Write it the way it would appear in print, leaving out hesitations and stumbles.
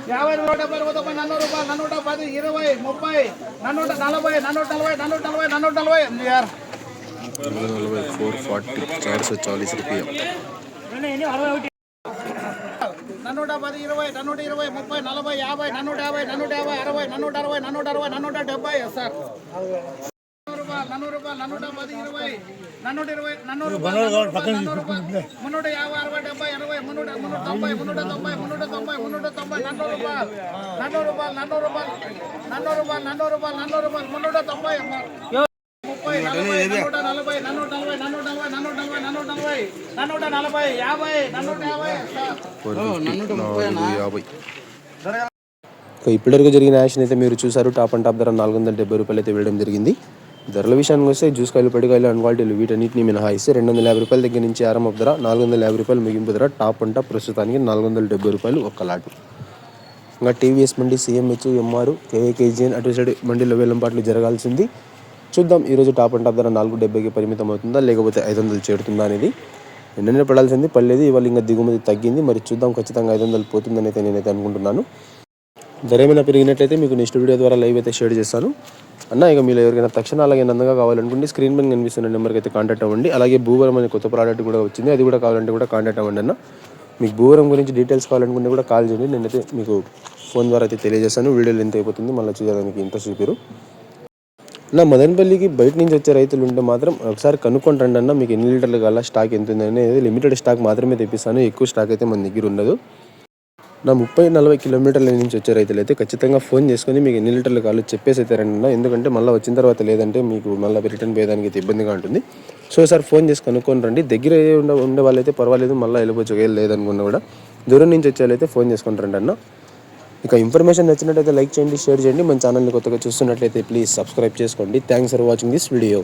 50 170 190 400 110 20 30 440 440 440 यार 440 440 रुपये 410 20 420 30 40 50 450 460 సార్ 400 రూపాయలు 410 20 420 400 రూపాయలు 350 60 70 80 390 390 390 400 రూపాయలు 400 రూపాయలు 390 ఇప్పటివరకు జరిగిన యాక్షన్ అయితే మీరు చూసారు. టాప్ అండ్ టాప్ ధర 470 రూపాయలు అయితే వేయడం జరిగింది. ధరల విషయానికి వస్తే జ్యూస్ కాయలు, పడికాయలు అండ్ క్వాలిటీలు వీటన్నిటిని మినహాయిస్తే 250 రూపాయల దగ్గర నుంచి ఆరంభ ధర, 450 రూపాయలు ముగింపు ధర. టాప్ అండ్ టాప్ ప్రస్తుతానికి 470 రూపాయలు ఒక్క లాటు. ఇంకా టీవీఎస్ మండి, సిఎంహెచ్, ఎంఆర్, కేజీఎన్ అటు సైడ్ మండీలో వేలంపాట్లు జరగాల్సింది. చూద్దాం ఈరోజు టాప్ అండ్ టాప్ ధర 470కి పరిమితం అవుతుందా లేకపోతే 500 చేరుతుందా అనేది. నిన్ననే పడాల్సింది పడలేదు, ఇవాళ ఇంకా దిగుమతి తగ్గింది. మరి చూద్దాం, ఖచ్చితంగా 500 పోతుందని అయితే నేనైతే అనుకుంటున్నాను. ధర ఏమైనా పెరిగినట్లయితే మీకు నెక్స్ట్ వీడియో ద్వారా లైవ్ అయితే షేర్ చేస్తాను అన్న. ఇక మీరు ఎవరికైనా తక్షణ అలాగే నందంగా కావాలనుకుంటే స్క్రీన్ మీద కనిపిస్తున్న నెంబర్కి అయితే కాంటాక్ట్ అవ్వండి. అలాగే భూవరం అనే కొత్త ప్రోడక్ట్ కూడా వచ్చింది, అది కూడా కావాలంటే కూడా కాంటాక్ట్ అవ్వండి అన్న. మీకు భూవరం గురించి డీటెయిల్స్ కావాలనుకుంటే కూడా కాల్ చేయండి, నేనైతే మీకు ఫోన్ ద్వారా అయితే తెలియజేస్తాను. వీడియోలు ఎంత అయిపోతుంది మళ్ళీ చూడడానికి ఇంట్రెస్ట్ చూపారు. నా మదనపల్లికి బయట నుంచి వచ్చే రైతులు ఉంటే మాత్రం ఒకసారి కనుక్కొని రండి అన్న. మీకు ఎన్ని లీటర్లు కావాలా, స్టాక్ ఎంత ఉంది అనేది లిమిటెడ్ స్టాక్ మాత్రమే తెప్పిస్తాను, ఎక్కువ స్టాక్ అయితే మన దగ్గర ఉండదు. నా 30-40 కిలోమీటర్ల నుంచి వచ్చే రైతులు అయితే ఖచ్చితంగా ఫోన్ చేసుకొని మీకు ఎన్ని లీటర్లు కావాలో చెప్పేసి అయితే రండి అన్న. ఎందుకంటే మళ్ళీ వచ్చిన తర్వాత లేదంటే మీకు మళ్ళీ రిటర్న్ పోయేదానికి అయితే ఇబ్బందిగా ఉంటుంది. సో సార్ ఫోన్ చేసి కనుక్కొని రండి. దగ్గర ఉండే వాళ్ళైతే పర్వాలేదు, మళ్ళీ వెళ్ళిపోవచ్చు. ఒకవేళ లేదనుకున్నా కూడా దూరం నుంచి వచ్చే వాళ్ళైతే ఫోన్ చేసుకొని రండి అన్న. ఇక ఇన్ఫర్మేషన్ నచ్చినట్లయితే లైక్ చేయండి, షేర్ చేయండి. మన ఛానల్ని కొత్తగా చూస్తున్నట్లయితే ప్లీజ్ సబ్స్క్రైబ్ చేసుకోండి. Thanks for watching this video.